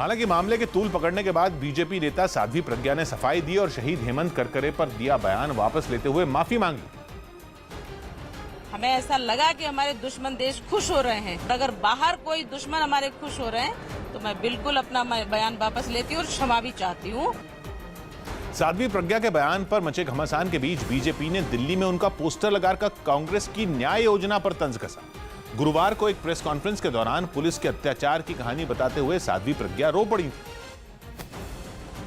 हालांकि मामले के तूल पकड़ने के बाद बीजेपी नेता साध्वी प्रज्ञा ने सफाई दी और शहीद हेमंत करकरे पर दिया बयान वापस लेते हुए माफी मांगी। हमें ऐसा लगा कि हमारे दुश्मन देश खुश हो रहे हैं, अगर बाहर कोई दुश्मन हमारे खुश हो रहे हैं तो मैं बिल्कुल अपना बयान वापस लेती हूँ और क्षमा भी चाहती हूँ। साध्वी प्रज्ञा के बयान पर मचे घमासान के बीच बीजेपी ने दिल्ली में उनका पोस्टर लगाकर कांग्रेस की न्याय योजना पर तंज कसा। गुरुवार को एक प्रेस कॉन्फ्रेंस के दौरान पुलिस के अत्याचार की कहानी बताते हुए साध्वी प्रज्ञा रो पड़ी थी,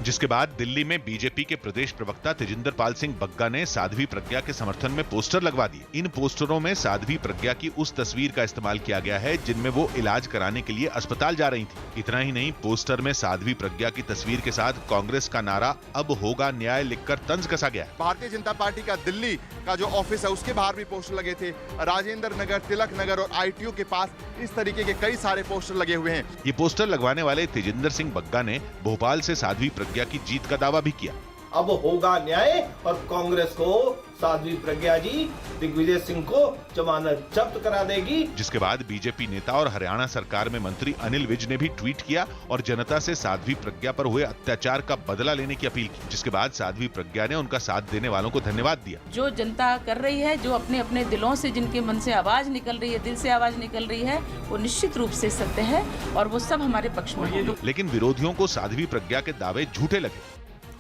जिसके बाद दिल्ली में बीजेपी के प्रदेश प्रवक्ता तेजिंदर पाल सिंह बग्गा ने साध्वी प्रज्ञा के समर्थन में पोस्टर लगवा दिए। इन पोस्टरों में साध्वी प्रज्ञा की उस तस्वीर का इस्तेमाल किया गया है जिनमें वो इलाज कराने के लिए अस्पताल जा रही थी। इतना ही नहीं, पोस्टर में साध्वी प्रज्ञा की तस्वीर के साथ कांग्रेस का नारा अब होगा न्याय लिखकर तंज कसा गया। भारतीय जनता पार्टी का दिल्ली का जो ऑफिस है उसके बाहर भी पोस्टर लगे थे। राजेंद्र नगर, तिलक नगर और ITO के पास इस तरीके के कई सारे पोस्टर लगे हुए हैं। ये पोस्टर लगवाने वाले तेजिंदर सिंह बग्गा ने भोपाल से साध्वी प्रज्ञा की जीत का दावा भी किया। अब होगा न्याय और कांग्रेस को साध्वी प्रज्ञा जी दिग्विजय सिंह को जमानत जब्त करा देगी। जिसके बाद बीजेपी नेता और हरियाणा सरकार में मंत्री अनिल विज ने भी ट्वीट किया और जनता से साध्वी प्रज्ञा पर हुए अत्याचार का बदला लेने की अपील की। जिसके बाद साध्वी प्रज्ञा ने उनका साथ देने वालों को धन्यवाद दिया। जो जनता कर रही है, जो अपने अपने दिलों से, जिनके मन से आवाज निकल रही है, दिल से आवाज निकल रही है, वो निश्चित रूप से सत्य है और वो सब हमारे पक्ष में है। लेकिन विरोधियों को साध्वी प्रज्ञा के दावे झूठे लगे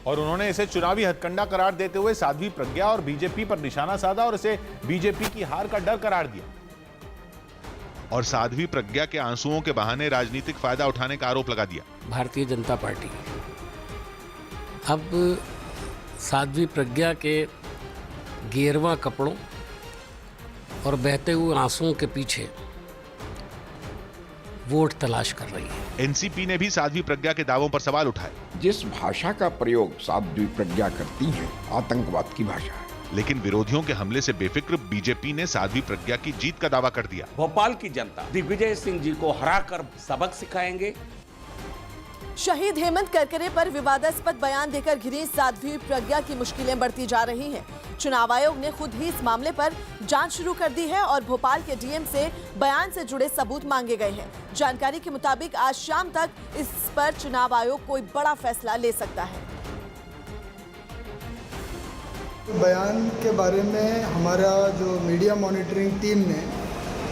और उन्होंने इसे चुनावी हथकंडा करार देते हुए साध्वी प्रज्ञा और बीजेपी पर निशाना साधा और इसे बीजेपी की हार का डर करार दिया और साध्वी प्रज्ञा के आंसुओं के बहाने राजनीतिक फायदा उठाने का आरोप लगा दिया। भारतीय जनता पार्टी अब साध्वी प्रज्ञा के गेरवा कपड़ों और बहते हुए आंसुओं के पीछे वोट तलाश कर रही है। एनसीपी ने भी साध्वी प्रज्ञा के दावों पर सवाल उठाए। जिस भाषा का प्रयोग साध्वी प्रज्ञा करती हैं, आतंकवाद की भाषा है। लेकिन विरोधियों के हमले से बेफिक्र बीजेपी ने साध्वी प्रज्ञा की जीत का दावा कर दिया। भोपाल की जनता दिग्विजय सिंह जी को हराकर सबक सिखाएंगे। शहीद हेमंत करकरे पर विवादास्पद बयान देकर घिरी साध्वी प्रज्ञा की मुश्किलें बढ़ती जा रही हैं। चुनाव आयोग ने खुद ही इस मामले पर जांच शुरू कर दी है और भोपाल के डीएम से बयान से जुड़े सबूत मांगे गए हैं। जानकारी के मुताबिक आज शाम तक इस पर चुनाव आयोग कोई बड़ा फैसला ले सकता है। बयान के बारे में हमारा जो मीडिया मॉनिटरिंग टीम ने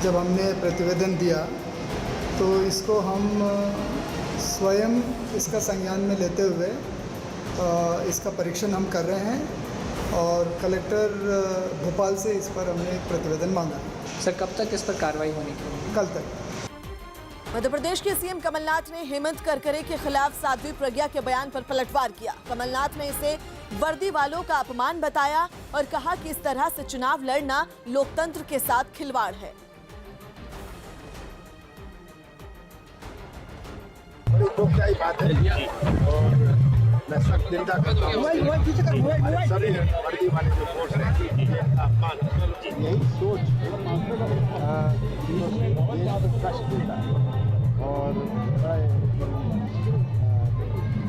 जब हमने प्रतिवेदन दिया तो इसको हम स्वयं इसका संज्ञान में लेते हुए इसका परीक्षण हम कर रहे हैं और कलेक्टर भोपाल से इस पर हमने एक प्रतिवेदन मांगा। सर, कब तक इस पर कार्रवाई होनी चाहिए? कल तक। मध्य प्रदेश के सीएम कमलनाथ ने हेमंत करकरे के खिलाफ साध्वी प्रज्ञा के बयान पर पलटवार किया। कमलनाथ ने इसे वर्दी वालों का अपमान बताया और कहा कि इस तरह से चुनाव लड़ना लोकतंत्र के साथ खिलवाड़ है। बड़ी बात है और मैं सख्त निंदा करता हूं। सभी वर्दी वाले जो फोर्स है अपमान यही सोच कष्ट देता है और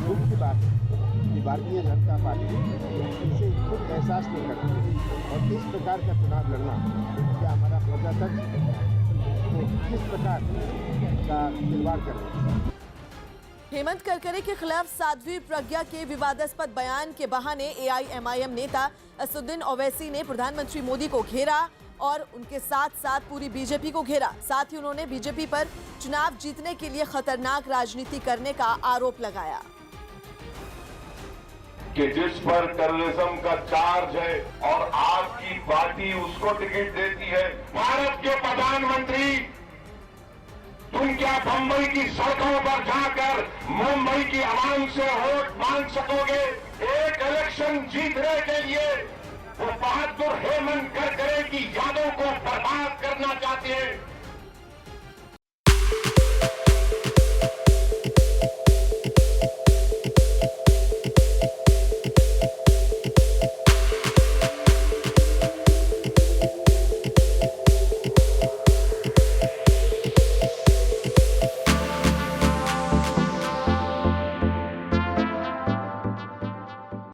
दुख की बात है कि भारतीय जनता पार्टी इसे खुद एहसास नहीं करती और इस प्रकार का चुनाव लड़ना क्या हमारा प्रजातंत्र तो किस प्रकार का खिलवाड़ कर रहे हैं। हेमंत करकरे के खिलाफ साध्वी प्रज्ञा के विवादास्पद बयान के बहाने AIMIM नेता असदुद्दीन ओवैसी ने प्रधानमंत्री मोदी को घेरा और उनके साथ साथ पूरी बीजेपी को घेरा। साथ ही उन्होंने बीजेपी पर चुनाव जीतने के लिए खतरनाक राजनीति करने का आरोप लगाया कि जिस पर टेररिज्म का चार्ज है और आपकी पार्टी उसको टिकट देती है। भारत के प्रधानमंत्री तुम क्या बंबई की सड़कों पर जाकर मुंबई की आवाम से वोट मांग सकोगे? एक इलेक्शन जीतने के लिए वो बहादुर हेमंत करकरे की यादों को बर्बाद कर